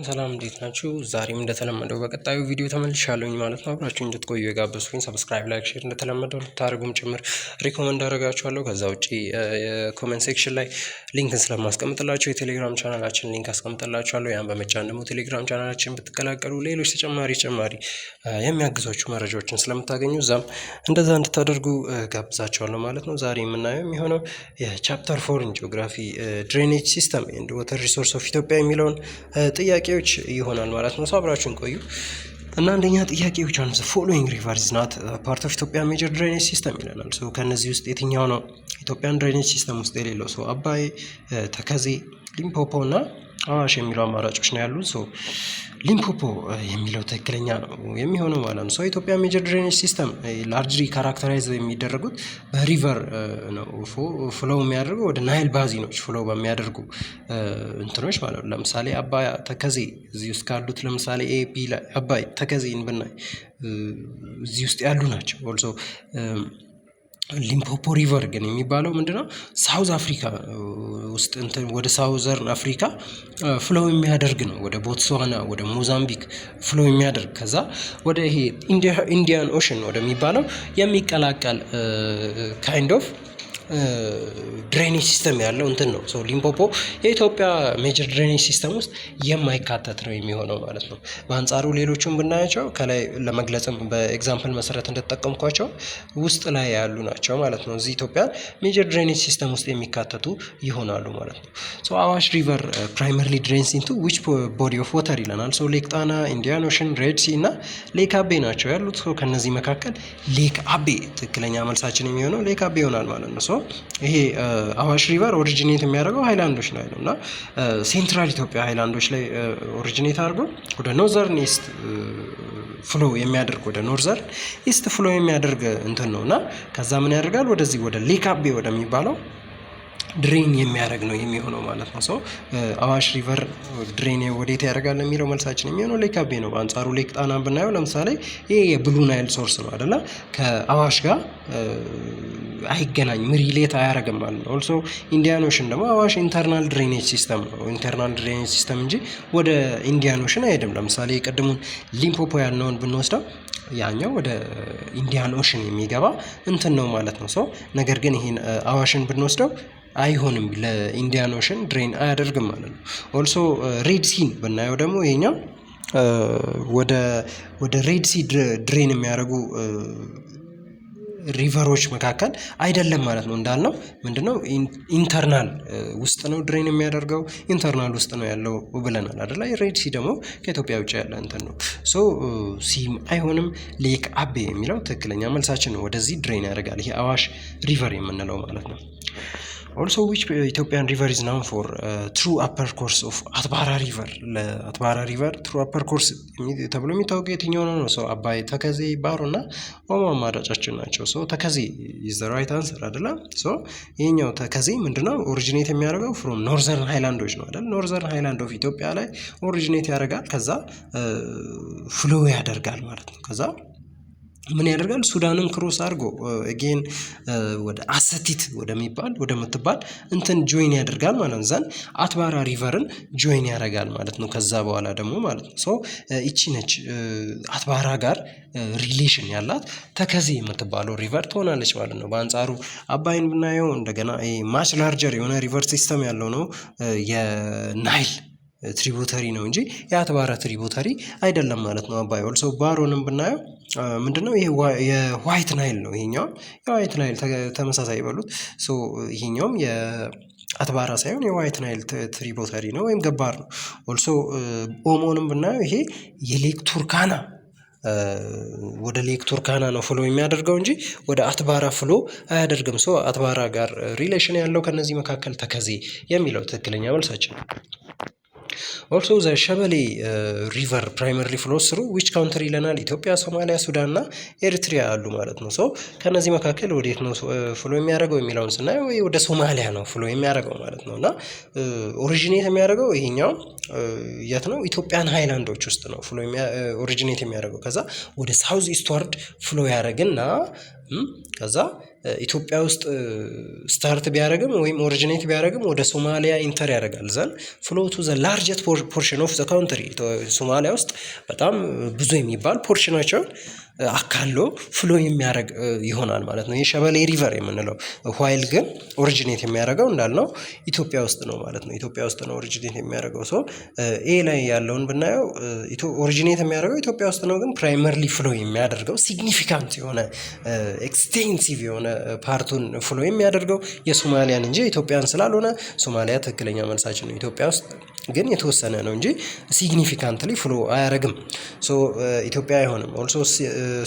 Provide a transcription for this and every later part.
ሰላም እንዴት ናችሁ? ዛሬም እንደተለመደው በቀጣዩ ቪዲዮ ተመልሻለሁኝ ማለት ነው። አብራችሁ እንድትቆዩ የጋበዝኩኝ ሰብስክራይብ፣ ላይክ፣ ሼር እንደተለመደው ልታደርጉም ጭምር ሪኮመንድ አደርጋችኋለሁ። ከዛ ውጪ የኮሜንት ሴክሽን ላይ ሊንክን ስለማስቀምጥላችሁ የቴሌግራም ቻናላችን ሊንክ አስቀምጥላችኋለሁ። ያን በመጫን ደግሞ ቴሌግራም ቻናላችን ብትቀላቀሉ ሌሎች ተጨማሪ የሚያግዟችሁ መረጃዎችን ስለምታገኙ እዛም እንደዛ እንድታደርጉ ጋብዛችኋለሁ ማለት ነው። ዛሬ የምናየው የሚሆነው የቻፕተር 4 ጂኦግራፊ ድሬኔጅ ሲስተም ኤንድ ዋተር ሪሶርስ ኦፍ ኢትዮጵያ የሚለውን ጥያቄዎች ይሆናል ማለት ነው። አብራችሁን ቆዩ እና አንደኛ ጥያቄዎች አንዱ ፎሎዊንግ ሪቨር ኢዝ ናት ፓርት ኦፍ ኢትዮጵያ ሜጀር ድሬኔጅ ሲስተም ይለናል። ከነዚህ ውስጥ የትኛው ነው ኢትዮጵያን ድሬኔጅ ሲስተም ውስጥ የሌለው? አባይ፣ ተከዜ፣ ሊምፖፖ እና አዋሽ የሚለው አማራጮች ነው ያሉት። ሊምፖፖ የሚለው ትክክለኛ ነው የሚሆነው ማለት ነው። ኢትዮጵያ ሜጀር ድሬኔጅ ሲስተም ላርጅሊ ካራክተራይዝ የሚደረጉት በሪቨር ነው። ፍሎው የሚያደርገው ወደ ናይል ባዚኖች ፍሎው በሚያደርጉ እንትኖች ማለት ነው። ለምሳሌ አባይ፣ ተከዜ እዚህ ውስጥ ካሉት ለምሳሌ ኤፒ ላይ አባይ፣ ተከዜን ብናይ እዚህ ውስጥ ያሉ ናቸው። ኦልሶ ሊምፖፖ ሪቨር ግን የሚባለው ምንድነው? ሳውዝ አፍሪካ ውስጥ ወደ ሳውዘርን አፍሪካ ፍሎው የሚያደርግ ነው። ወደ ቦትስዋና፣ ወደ ሞዛምቢክ ፍሎው የሚያደርግ ከዛ ወደ ይሄ ኢንዲያን ኦሽን ወደሚባለው የሚቀላቀል ካይንድ ኦፍ ድሬኔጅ ሲስተም ያለው እንትን ነው። ሊምፖፖ የኢትዮጵያ ሜጀር ድሬኔጅ ሲስተም ውስጥ የማይካተት ነው የሚሆነው ማለት ነው። በአንጻሩ ሌሎቹን ብናያቸው ከላይ ለመግለጽም በኤግዛምፕል መሰረት እንደተጠቀምኳቸው ውስጥ ላይ ያሉ ናቸው ማለት ነው። እዚህ ኢትዮጵያ ሜጀር ድሬኔጅ ሲስተም ውስጥ የሚካተቱ ይሆናሉ ማለት ነው። አዋሽ ሪቨር ፕራይመርሊ ድሬንስ ኢንቱ ዊች ቦዲ ኦፍ ዋተር ይለናል። ሌክ ጣና፣ ኢንዲያን ኦሽን፣ ሬድ ሲ እና ሌክ አቤ ናቸው ያሉት። ከነዚህ መካከል ሌክ አቤ ትክክለኛ መልሳችን የሚሆነው ሌክ አቤ ይሆናል ማለት ነው። ይሄ አዋሽ ሪቨር ኦሪጂኔት የሚያደርገው ሃይላንዶች ላይ ነው እና ሴንትራል ኢትዮጵያ ሃይላንዶች ላይ ኦሪጂኔት አድርጎ ወደ ኖርዘርን ኢስት ፍሎ የሚያደርግ ወደ ኖርዘርን ኢስት ፍሎ የሚያደርግ እንትን ነው እና ከዛ ምን ያደርጋል ወደዚህ ወደ ሌክ አቤ ወደሚባለው ድሬን የሚያደርግ ነው የሚሆነው ማለት ነው። አዋሽ ሪቨር ድሬን ወዴት ያደርጋል የሚለው መልሳችን የሚሆነው ሌክ አቤ ነው። በአንጻሩ ሌክ ጣና ብናየው ለምሳሌ ይሄ የብሉ ናይል ሶርስ ነው አይደለ? ከአዋሽ ጋር አይገናኝም፣ ሪሌት አያደርግም ማለት ነው። ኦልሶ ኢንዲያን ኦሽን ደግሞ አዋሽ ኢንተርናል ድሬኔጅ ሲስተም ነው፣ ኢንተርናል ድሬኔጅ ሲስተም እንጂ ወደ ኢንዲያን ኦሽን አይሄድም። ለምሳሌ የቀድሙን ሊምፖፖ ያልነውን ብንወስደው ያኛው ወደ ኢንዲያን ኦሽን የሚገባ እንትን ነው ማለት ነው። ነገር ግን ይሄን አዋሽን ብንወስደው አይሆንም፣ ለኢንዲያን ኦሽን ድሬን አያደርግም ማለት ነው። ኦልሶ ሬድ ሲን ብናየው ደግሞ ይሄኛው ወደ ሬድ ሲ ድሬን የሚያደርጉ ሪቨሮች መካከል አይደለም ማለት ነው። እንዳልነው ምንድነው ኢንተርናል ውስጥ ነው ድሬን የሚያደርገው፣ ኢንተርናል ውስጥ ነው ያለው ብለናል አይደለ? ሬድ ሲ ደግሞ ከኢትዮጵያ ውጭ ያለ እንትን ነው። ሲም አይሆንም። ሌክ አቤ የሚለው ትክክለኛ መልሳችን ነው። ወደዚህ ድሬን ያደርጋል። ይሄ አዋሽ ሪቨር የምንለው ማለት ነው። ኦልሶ ዊች ኢትዮጵያን ሪቨር ኢዝ ናውን ፎር ትሩ አፐር ኮርስ ኦፍ አትባራ ሪቨር። ለአትባራ ሪቨር ትሩ አፐር ኮርስ ተብሎ የሚታወቀው የትኛው ነው? አባይ፣ ተከዜ፣ ባሮ እና ኦሞ አማራጫችን ናቸው። ተከዜ ኢዝ ዘ ራይት አንሰር አይደለም? ይሄኛው ተከዜ ምንድነው ኦሪጂኔት የሚያደርገው ፍሮም ኖርዘርን ሃይላንዶች ነው አይደል? ኖርዘርን ሃይላንድ ኦፍ ኢትዮጵያ ላይ ኦሪጂኔት ያደርጋል። ከዛ ፍሎ ያደርጋል ማለት ነው። ከዛ ምን ያደርጋል? ሱዳንን ክሮስ አድርጎ አጌን ወደ አሰቲት ወደምትባል እንትን ጆይን ያደርጋል ማለት ነው። ዘን አትባራ ሪቨርን ጆይን ያደርጋል ማለት ነው። ከዛ በኋላ ደግሞ ማለት ነው ይቺ ነች አትባራ ጋር ሪሌሽን ያላት ተከዜ የምትባለው ሪቨር ትሆናለች ማለት ነው። በአንጻሩ አባይን ብናየው እንደገና ማች ላርጀር የሆነ ሪቨር ሲስተም ያለው ነው፣ የናይል ትሪቡተሪ ነው እንጂ የአትባራ ትሪቡተሪ አይደለም ማለት ነው አባይ። ኦልሶ ባሮንም ብናየው ምንድነው? ይሄ የዋይት ናይል ነው። ይሄኛው የዋይት ናይል ተመሳሳይ ይበሉት። ይሄኛውም የአትባራ ሳይሆን የዋይት ናይል ትሪቡተሪ ነው ወይም ገባር ነው። ኦልሶ ኦሞንም ብናየው ይሄ የሌክ ቱርካና ወደ ሌክ ቱርካና ነው ፍሎ የሚያደርገው እንጂ ወደ አትባራ ፍሎ አያደርግም። አትባራ ጋር ሪሌሽን ያለው ከነዚህ መካከል ተከዜ የሚለው ትክክለኛ መልሳችን ነው። ኦልሶ ዘ ሸበሌ ሪቨር ፕራይመሪ ፍሎ ስሩ ዊች ካውንትሪ ይለናል። ኢትዮጵያ፣ ሶማሊያ፣ ሱዳን እና ኤሪትሪያ አሉ ማለት ነው። ከነዚህ መካከል ወዴት ነው ፍሎ የሚያደርገው የሚለውን ስናየው ወደ ሶማሊያ ነው ፍሎ የሚያደርገው ማለት ነው። እና ኦሪጂኔት የሚያደርገው ይሄኛው የት ነው? ኢትዮጵያን ሃይላንዶች ውስጥ ነው ፍሎ ኦሪጂኔት የሚያደርገው። ከዛ ወደ ሳውዝ ኢስትዋርድ ፍሎ ያደርግና ከዛ ኢትዮጵያ ውስጥ ስታርት ቢያደርግም ወይም ኦሪጂኔት ቢያደርግም ወደ ሶማሊያ ኢንተር ያደርጋል። ዘን ፍሎ ቱ ዘ ላርጀስት ፖርሽን ኦፍ ዘ ካውንትሪ ሶማሊያ ውስጥ በጣም ብዙ የሚባል ፖርሽናቸውን አካሎ ፍሎ የሚያደርግ ይሆናል ማለት ነው። የሸበሌ ሪቨር የምንለው ዋይል ግን ኦሪጂኔት የሚያደርገው እንዳልነው ኢትዮጵያ ውስጥ ነው ማለት ነው። ኢትዮጵያ ውስጥ ነው ኦሪጂኔት የሚያደርገው። ሶ ኤ ላይ ያለውን ብናየው ኦሪጂኔት የሚያደርገው ኢትዮጵያ ውስጥ ነው፣ ግን ፕራይመርሊ ፍሎ የሚያደርገው ሲግኒፊካንት የሆነ ኤክስቴንሲቭ የሆነ ፓርቱን ፍሎ የሚያደርገው የሶማሊያን እንጂ ኢትዮጵያን ስላልሆነ ሶማሊያ ትክክለኛ መልሳችን ነው። ኢትዮጵያ ውስጥ ግን የተወሰነ ነው እንጂ ሲግኒፊካንትሊ ፍሎ አያደርግም። ሶ ኢትዮጵያ አይሆንም። ኦልሶ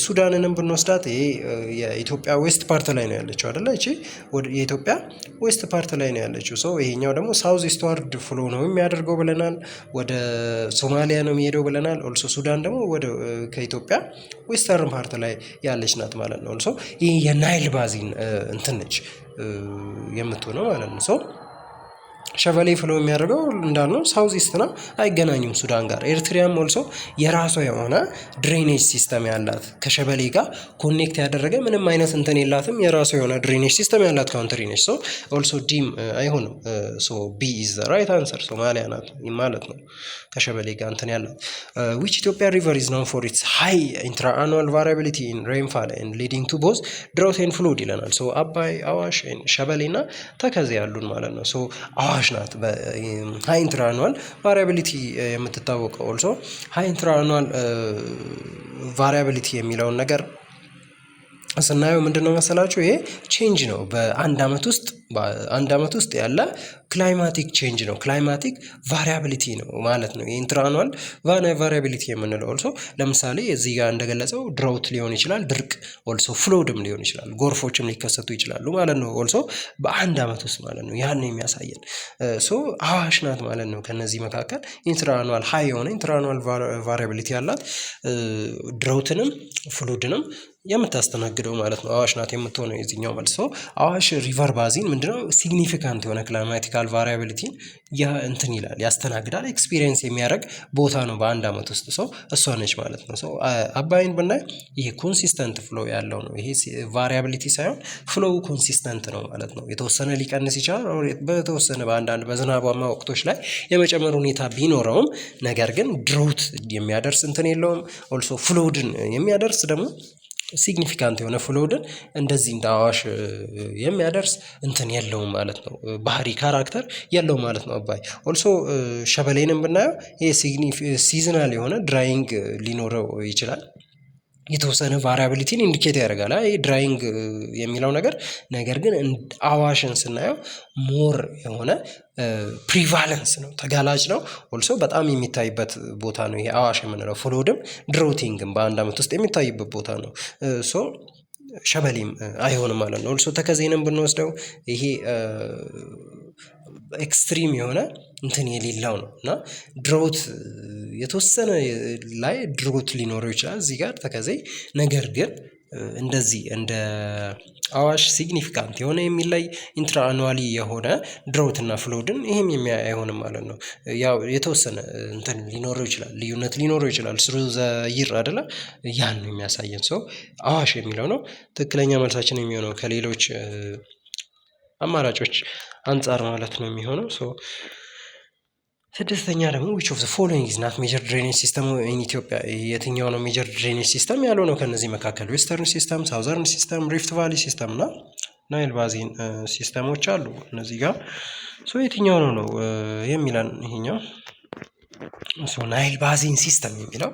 ሱዳንንም ብንወስዳት ይሄ የኢትዮጵያ ዌስት ፓርት ላይ ነው ያለችው አይደለ? እቺ የኢትዮጵያ ዌስት ፓርት ላይ ነው ያለችው። ሶ ይሄኛው ደግሞ ሳውዝ ኢስትዋርድ ፍሎ ነው የሚያደርገው ብለናል። ወደ ሶማሊያ ነው የሚሄደው ብለናል። ኦልሶ ሱዳን ደግሞ ወደ ከኢትዮጵያ ዌስተርን ፓርት ላይ ያለች ናት ማለት ነው። ኦልሶ ይሄ የናይል ባዚን እንትን ነች የምትሆነው ማለት ነው። ሶ ሸበሌ ፍሎ የሚያደርገው እንዳልነው ሳውዝ ኢስት ነው፣ አይገናኙም ሱዳን ጋር። ኤርትሪያም ኦልሶ የራሷ የሆነ ድሬኔጅ ሲስተም ያላት ከሸበሌ ጋር ኮኔክት ያደረገ ምንም አይነት እንትን የላትም። የራሷ የሆነ ድሬኔጅ ሲስተም ያላት ካውንትሪ ነች። ሶ ኦልሶ ዲም አይሆንም። ሶ ቢ ኢዝ ዘ ራይት አንሰር ሶማሊያ ናት ማለት ነው ከሸበሌ ጋር እንትን ያላት። ዊች ኢትዮጵያ ሪቨር ኢዝ ናውን ፎር ኢትስ ሃይ ኢንትራአኑዋል ቫሪያቢሊቲ ኢን ሬንፋል ኤንድ ሊዲንግ ቱ ቦዝ ድራውት ኤንድ ፍሉድ ይለናል። ሶ አባይ፣ አዋሽ፣ ሸበሌ እና ተከዜ ያሉን ማለት ነው። ሶ አዋሽ ናት በሃይ ኢንትራአኑዋል ቫሪያቢሊቲ የምትታወቀው። ኦልሶ ሃይ ኢንትራአኑዋል ቫሪያቢሊቲ የሚለውን ነገር ስናየው ምንድነው መሰላችሁ? ይሄ ቼንጅ ነው በአንድ ዓመት ውስጥ ያለ ክላይማቲክ ቼንጅ ነው። ክላይማቲክ ቫሪያቢሊቲ ነው ማለት ነው። የኢንትራአኑዋል ቫሪያቢሊቲ የምንለው ኦልሶ ለምሳሌ እዚህ ጋር እንደገለጸው ድራውት ሊሆን ይችላል፣ ድርቅ፣ ኦልሶ ፍሎድም ሊሆን ይችላል፣ ጎርፎችም ሊከሰቱ ይችላሉ ማለት ነው። ኦልሶ በአንድ ዓመት ውስጥ ማለት ነው። ያን የሚያሳየን ሶ አዋሽ ናት ማለት ነው። ከነዚህ መካከል ኢንትራአኑዋል ሃይ የሆነ ኢንትራአኑዋል ቫሪያቢሊቲ ያላት ድራውትንም ፍሉድንም የምታስተናግደው ማለት ነው። አዋሽ ናት የምትሆነው የዚህኛው መልሶ። አዋሽ ሪቨር ባዚን ምንድነው ሲግኒፊካንት የሆነ ክላይማቲካል ቫሪያቢሊቲን እንትን ይላል ያስተናግዳል፣ ኤክስፒሪየንስ የሚያደርግ ቦታ ነው በአንድ ዓመት ውስጥ ሰው እሷ ነች ማለት ነው። ሰው አባይን ብናይ ይሄ ኮንሲስተንት ፍሎ ያለው ነው። ይሄ ቫሪያቢሊቲ ሳይሆን ፍሎው ኮንሲስተንት ነው ማለት ነው። የተወሰነ ሊቀንስ ይችላል በተወሰነ በአንዳንድ በዝናባማ ወቅቶች ላይ የመጨመር ሁኔታ ቢኖረውም ነገር ግን ድሮት የሚያደርስ እንትን የለውም። ኦልሶ ፍሎድን የሚያደርስ ደግሞ ሲግኒፊካንት የሆነ ፍሎድን እንደዚህ እንደ አዋሽ የሚያደርስ እንትን የለውም ማለት ነው። ባህሪ ካራክተር የለውም ማለት ነው አባይ። ኦልሶ ሸበሌንም ብናየው ይሄ ሲዝናል የሆነ ድራይንግ ሊኖረው ይችላል። የተወሰነ ቫሪያቢሊቲን ኢንዲኬት ያደርጋል ይሄ ድራይንግ የሚለው ነገር ግን አዋሽን ስናየው ሞር የሆነ ፕሪቫለንስ ነው፣ ተጋላጭ ነው። ኦልሶ በጣም የሚታይበት ቦታ ነው ይሄ አዋሽ የምንለው። ፍሎድም ድሮቲንግም በአንድ ዓመት ውስጥ የሚታይበት ቦታ ነው። ሶ ሸበሌም አይሆንም ማለት ነው። ኦልሶ ተከዜንም ብንወስደው ይሄ ኤክስትሪም የሆነ እንትን የሌለው ነው እና ድሮት የተወሰነ ላይ ድሮት ሊኖረው ይችላል እዚህ ጋር ተከዜ። ነገር ግን እንደዚህ እንደ አዋሽ ሲግኒፊካንት የሆነ የሚለይ ኢንትራአኑዋሊ የሆነ ድሮት እና ፍሎድን ይሄም አይሆንም ማለት ነው። ያው የተወሰነ እንትን ሊኖረው ይችላል፣ ልዩነት ሊኖረው ይችላል ስሩ ዘይር አይደለ? ያን ነው የሚያሳየን ሰው አዋሽ የሚለው ነው ትክክለኛ መልሳችን የሚሆነው ከሌሎች አማራጮች አንጻር ማለት ነው የሚሆነው። ሶ ስድስተኛ ደግሞ which of the following is not major drainage system in ኢትዮጵያ? የትኛው ነው ሜጀር ድሬኔጅ ሲስተም ያለው ነው ከነዚህ መካከል? ዌስተርን ሲስተም፣ ሳውዘርን ሲስተም፣ ሪፍት ቫሊ ሲስተም እና ናይል ባዚን ሲስተሞች አሉ እነዚህ ጋር። ሶ የትኛው ነው የሚለን ይሄኛው ናይል ባዚን ሲስተም የሚለው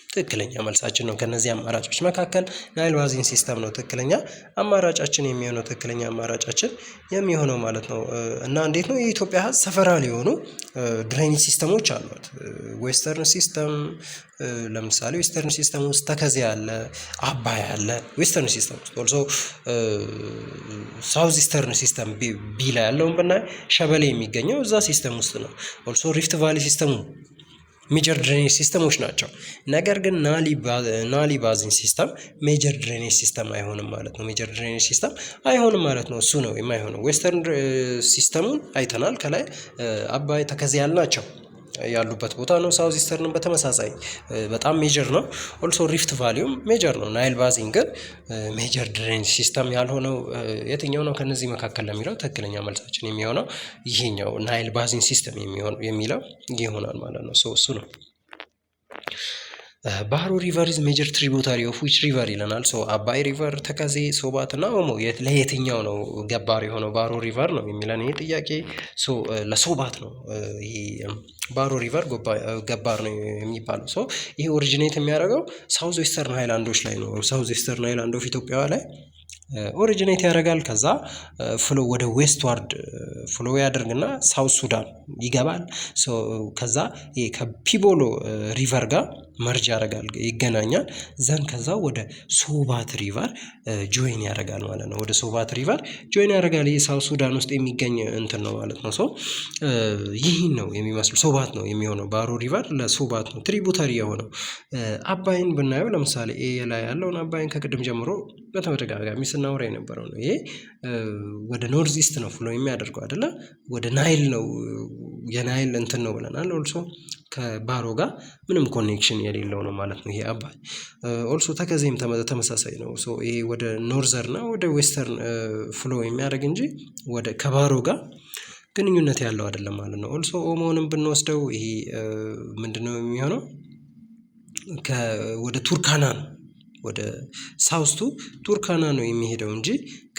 ትክክለኛ መልሳችን ነው። ከነዚህ አማራጮች መካከል ናይል ባዚን ሲስተም ነው ትክክለኛ አማራጫችን የሚሆነው ትክክለኛ አማራጫችን የሚሆነው ማለት ነው። እና እንዴት ነው የኢትዮጵያ ሰፈራል የሆኑ ድሬኔጅ ሲስተሞች አሏት። ዌስተርን ሲስተም ለምሳሌ ዌስተርን ሲስተም ውስጥ ተከዜ አለ፣ አባይ አለ። ዌስተርን ሲስተም ውስጥ ኦልሶ ሳውዝ ኢስተርን ሲስተም ቢ ላይ ያለውን ብናይ ሸበሌ የሚገኘው እዛ ሲስተም ውስጥ ነው። ኦልሶ ሪፍት ቫሊ ሲስተሙ ሜጀር ድሬኔጅ ሲስተሞች ናቸው። ነገር ግን ናሊ ባዚን ሲስተም ሜጀር ድሬኔጅ ሲስተም አይሆንም ማለት ነው። ሜጀር ድሬኔጅ ሲስተም አይሆንም ማለት ነው። እሱ ነው የማይሆነው። ዌስተርን ሲስተሙን አይተናል ከላይ አባይ ተከዜ ያልናቸው ያሉበት ቦታ ነው። ሳውዝ ኢስተርንም በተመሳሳይ በጣም ሜጀር ነው። ኦልሶ ሪፍት ቫሊዩም ሜጀር ነው። ናይል ባዚን ግን ሜጀር ድሬኔጅ ሲስተም ያልሆነው የትኛው ነው ከነዚህ መካከል ለሚለው ትክክለኛ መልሳችን የሚሆነው ይሄኛው ናይል ባዚን ሲስተም የሚለው ይሆናል ማለት ነው። እሱ ነው። ባህሩ ሪቨር ኢዝ ሜጀር ትሪቡታሪ ኦፍ ዊች ሪቨር ይለናል። አባይ ሪቨር፣ ተከዜ፣ ሶባት እና ኦሞ ለየትኛው ነው ገባር የሆነው ባህሩ ሪቨር ነው የሚለን ይህ ጥያቄ። ለሶባት ነው ይሄ ባህሩ ሪቨር ገባር ነው የሚባለው። ይሄ ኦሪጂኔት የሚያደርገው ሳውዝ ዌስተርን ሃይላንዶች ላይ ነው። ሳውዝ ዌስተርን ሃይላንድ ኦፍ ኢትዮጵያ ላይ ኦሪጂኔት ያደርጋል። ከዛ ፍሎ ወደ ዌስትዋርድ ፍሎ ያደርግና ሳውዝ ሱዳን ይገባል። ከዛ ከፒቦሎ ሪቨር ጋር መርጅ ያደርጋል፣ ይገናኛል። ዘን ከዛ ወደ ሶባት ሪቨር ጆይን ያደርጋል ማለት ነው። ወደ ሶባት ሪቨር ጆይን ያደርጋል። ይህ ሳውዝ ሱዳን ውስጥ የሚገኝ እንትን ነው ማለት ነው። ይህን ነው የሚመስሉ ሶባት ነው የሚሆነው። ባህሩ ሪቨር ለሶባት ነው ትሪቡተሪ የሆነው። አባይን ብናየው ለምሳሌ ኤ ላይ ያለውን አባይን ከቅድም ጀምሮ በተደጋጋሚ ስናወራ የነበረው ነው። ይሄ ወደ ኖርዝ ኢስት ነው ፍሎ የሚያደርገው አይደለ? ወደ ናይል ነው፣ የናይል እንትን ነው ብለናል። ኦልሶ ከባሮ ጋር ምንም ኮኔክሽን የሌለው ነው ማለት ነው ይሄ አባይ። ኦልሶ ተከዜም ተመሳሳይ ነው። ይሄ ወደ ኖርዘርና ወደ ዌስተርን ፍሎ የሚያደርግ እንጂ ወደ ከባሮ ጋር ግንኙነት ያለው አይደለም ማለት ነው። ኦልሶ ኦሞንም ብንወስደው ይሄ ምንድነው የሚሆነው? ወደ ቱርካና ነው፣ ወደ ሳውስቱ ቱርካና ነው የሚሄደው እንጂ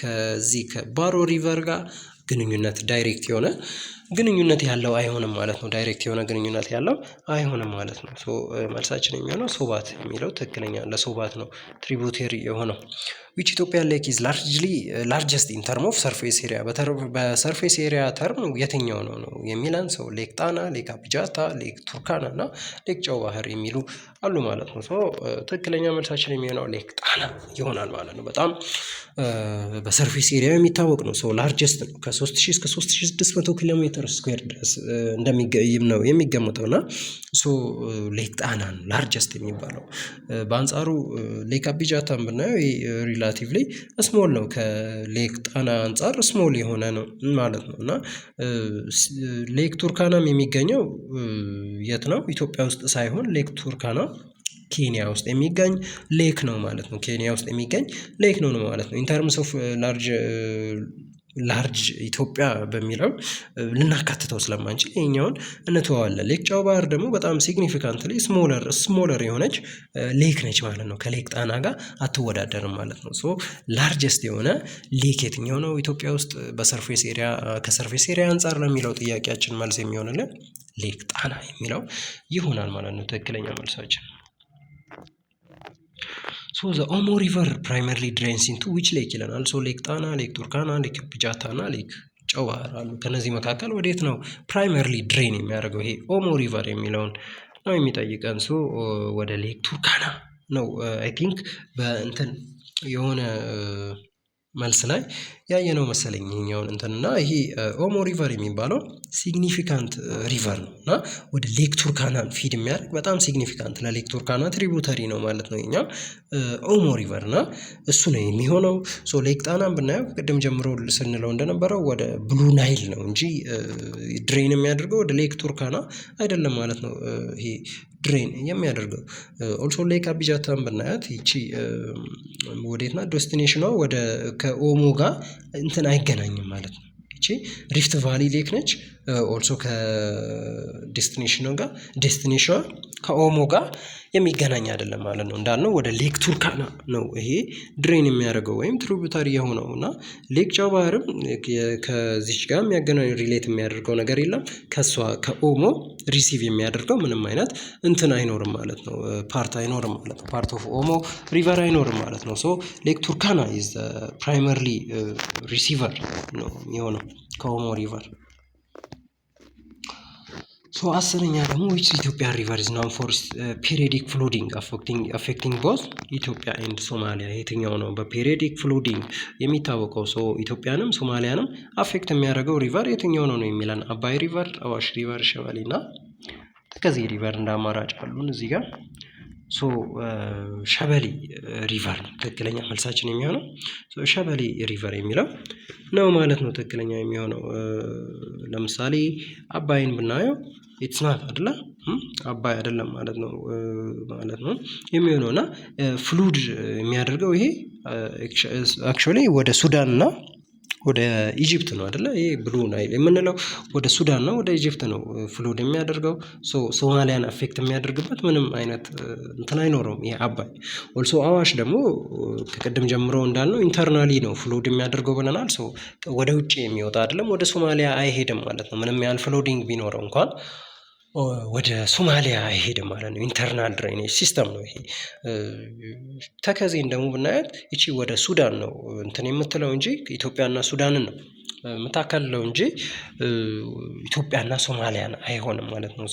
ከዚህ ከባሮ ሪቨር ጋር ግንኙነት ዳይሬክት የሆነ ግንኙነት ያለው አይሆንም ማለት ነው። ዳይሬክት የሆነ ግንኙነት ያለው አይሆንም ማለት ነው። መልሳችን የሚሆነው ሶባት የሚለው ትክክለኛ ለሶባት ነው ትሪቡቴሪ የሆነው። ዊች ኢትዮጵያን ሌክ ኢዝ ላርጀስት ኢን ተርም ኦፍ ሰርፌስ ኤሪያ፣ በሰርፌስ ኤሪያ ተርም የትኛው ነው የሚለን ሌክ ጣና፣ ሌክ አብጃታ፣ ሌክ ቱርካና እና ሌክ ጨው ባህር የሚሉ አሉ ማለት ነው። ትክክለኛ መልሳችን የሚሆነው ሌክ ጣና ይሆናል ማለት ነው። በጣም በሰርፌስ ኤሪያ የሚታወቅ ነው። ላርጀስት ነው። ከ3000 እስከ 3600 ኪሎ ሜትር ስኩዌር ድረስ እንደሚገኝም ነው የሚገመተው እና ሌክ ጣናን ላርጀስት የሚባለው። በአንጻሩ ሌክ አቢጃታን ብናየው ሪላቲቭሊ ስሞል ነው። ከሌክ ጣና አንጻር ስሞል የሆነ ነው ማለት ነው እና ሌክ ቱርካናም የሚገኘው የት ነው? ኢትዮጵያ ውስጥ ሳይሆን ሌክ ቱርካና ኬንያ ውስጥ የሚገኝ ሌክ ነው ማለት ነው። ኬንያ ውስጥ የሚገኝ ሌክ ነው ማለት ነው። ኢንተርምስ ኦፍ ላርጅ ኢትዮጵያ በሚለው ልናካትተው ስለማንችል ይሄኛውን እንተዋለን። ሌክ ጨው ባህር ደግሞ በጣም ሲግኒፊካንትሊ ስሞለር የሆነች ሌክ ነች ማለት ነው። ከሌክ ጣና ጋር አትወዳደርም ማለት ነው። ላርጀስት የሆነ ሌክ የትኛው ነው ኢትዮጵያ ውስጥ በሰርፌስ ኤሪያ? ከሰርፌስ ኤሪያ አንጻር ለሚለው ጥያቄያችን መልስ የሚሆንልን ሌክ ጣና የሚለው ይሆናል ማለት ነው ትክክለኛ መልሳችን። the Omo river primarily drains into which lake ይለናል። ሌክ ጣና፣ ሌክ ቱርካና፣ ሌክ አቢጃታ እና ሌክ ጨው ባህር አሉ። ከነዚህ መካከል ወዴት ነው ፕራይመርሊ ድሬን የሚያደርገው? ይሄ ኦሞ ሪቨር የሚለውን ነው የሚጠይቀን። ወደ ሌክ ቱርካና ነው አይ ቲንክ በእንትን የሆነ መልስ ላይ ያየነው መሰለኝ ይሄኛውን እና ይሄ ኦሞ ሪቨር የሚባለው ሲግኒፊካንት ሪቨር ነው እና ወደ ሌክ ቱርካናን ፊድ የሚያደርግ በጣም ሲግኒፊካንት ለሌክ ቱርካና ትሪቡተሪ ነው ማለት ነው ይሄኛው ኦሞ ሪቨር እና እሱ ነው የሚሆነው። ሌክ ጣናን ብናየው ቅድም ጀምሮ ስንለው እንደነበረው ወደ ብሉ ናይል ነው እንጂ ድሬን የሚያደርገው ወደ ሌክ ቱርካና አይደለም ማለት ነው ይሄ ድሬን የሚያደርገው። ኦልሶ ሌክ አቢጃታን ብናያት ይቺ ወዴትና ዴስቲኔሽኗ ወደ ከኦሞ ጋር እንትን አይገናኝም ማለት ነው። ይቺ ሪፍት ቫሊ ሌክ ነች። ኦልሶ ከዴስቲኔሽኗ ከኦሞ ጋር የሚገናኝ አይደለም ማለት ነው። እንዳልነው ወደ ሌክ ቱርካና ነው ይሄ ድሬን የሚያደርገው ወይም ትሪቡታሪ የሆነው እና ሌክ ጨው ባህርም ከዚች ጋር የሚያገናኝ ሪሌት የሚያደርገው ነገር የለም። ከሷ ከኦሞ ሪሲቭ የሚያደርገው ምንም አይነት እንትን አይኖርም ማለት ነው። ፓርት አይኖርም ማለት ነው። ፓርት ኦፍ ኦሞ ሪቨር አይኖርም ማለት ነው። ሌክ ቱርካና ኢዝ ፕራይመርሊ ሪሲቨር ነው የሆነው ከኦሞ ሪቨር። አስረኛ ደግሞ ዊች ኢትዮጵያ ሪቨር ኢዝ ናውን ፎር ፔሪዮዲክ ፍሎዲንግ አፌክቲንግ ቦዝ ኢትዮጵያ ኤንድ ሶማሊያ? የትኛው ነው በፔሪዮዲክ ፍሎዲንግ የሚታወቀው? ኢትዮጵያንም ሶማሊያንም አፌክት የሚያደርገው ሪቨር የትኛው ነው የሚለን አባይ ሪቨር፣ አዋሽ ሪቨር፣ ሸበሌ እና ተከዜ ሪቨር እንደ አማራጭ አሉን እዚህ ጋር። ሶ ሸበሌ ሪቨር ነው ትክክለኛ መልሳችን የሚሆነው። ሸበሌ ሪቨር የሚለው ነው ማለት ነው ትክክለኛ የሚሆነው። ለምሳሌ አባይን ብናየው ኢትስ ናት አይደለ? አባይ አይደለም ማለት ነው የሚሆነው። እና ፍሉድ የሚያደርገው ይሄ አክቹዋሊ ወደ ሱዳን እና ወደ ኢጂፕት ነው አይደለ? ይሄ ብሉ ናይል የምንለው ወደ ሱዳን ነው ወደ ኢጂፕት ነው ፍሉድ የሚያደርገው። ሶማሊያን አፌክት የሚያደርግበት ምንም አይነት እንትን አይኖረውም ይሄ አባይ። ኦልሶ አዋሽ ደግሞ ከቅድም ጀምሮ እንዳልነው ኢንተርናሊ ነው ፍሉድ የሚያደርገው ብለናል። ወደ ውጭ የሚወጣ አይደለም፣ ወደ ሶማሊያ አይሄድም ማለት ነው። ምንም ያህል ፍሎዲንግ ቢኖረው እንኳን ወደ ሶማሊያ አይሄድም ማለት ነው። ኢንተርናል ድሬኔጅ ሲስተም ነው ይሄ። ተከዜን ደግሞ ብናያት ይቺ ወደ ሱዳን ነው እንትን የምትለው እንጂ ኢትዮጵያና ሱዳንን ነው የምታካልለው እንጂ ኢትዮጵያና ሶማሊያን አይሆንም ማለት ነው።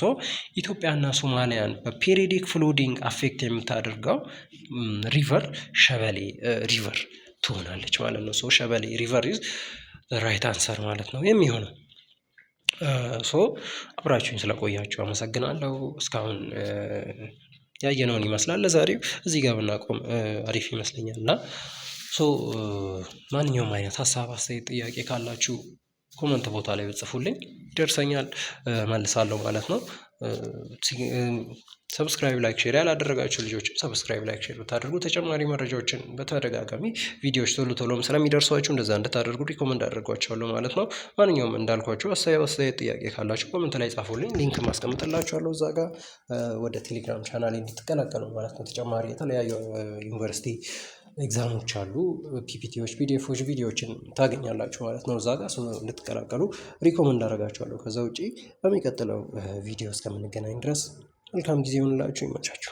ኢትዮጵያና ሶማሊያን በፔሪዲክ ፍሎዲንግ አፌክት የምታደርገው ሪቨር ሸበሌ ሪቨር ትሆናለች ማለት ነው። ሸበሌ ሪቨር ኢዝ ራይት አንሰር ማለት ነው የሚሆነው። አብራችሁኝ ስለቆያችሁ አመሰግናለሁ። እስካሁን ያየነውን ይመስላል። ለዛሬው እዚህ ጋር ብናቆም አሪፍ ይመስለኛል። እና ማንኛውም አይነት ሀሳብ፣ አስተያየት፣ ጥያቄ ካላችሁ ኮመንት ቦታ ላይ ብጽፉልኝ ይደርሰኛል፣ መልሳለሁ ማለት ነው። ሰብስክራይብ፣ ላይክ፣ ሼር ያላደረጋችሁ ልጆችም ሰብስክራይብ፣ ላይክ፣ ሼር ብታደርጉ ተጨማሪ መረጃዎችን በተደጋጋሚ ቪዲዮዎች ቶሎም ስለሚደርሷችሁ እንደዛ እንድታደርጉ ሪኮመንድ አደርጓቸዋለሁ ማለት ነው። ማንኛውም እንዳልኳችሁ አስተያየት ጥያቄ ካላችሁ ኮመንት ላይ ጻፉልኝ፣ ሊንክ ማስቀምጥላችኋለሁ እዛ ጋር ወደ ቴሌግራም ቻናል እንድትቀላቀሉ ማለት ነው። ተጨማሪ የተለያዩ ዩኒቨርሲቲ ኤግዛሞች አሉ፣ ፒፒቲዎች፣ ፒዲኤፎች፣ ቪዲዮዎችን ታገኛላችሁ ማለት ነው እዛ ጋር እንድትቀላቀሉ ሪኮመንድ አደርጋችኋለሁ። ከዛ ውጪ በሚቀጥለው ቪዲዮ እስከምንገናኝ ድረስ መልካም ጊዜ ይሁንላችሁ። ይመቻችሁ።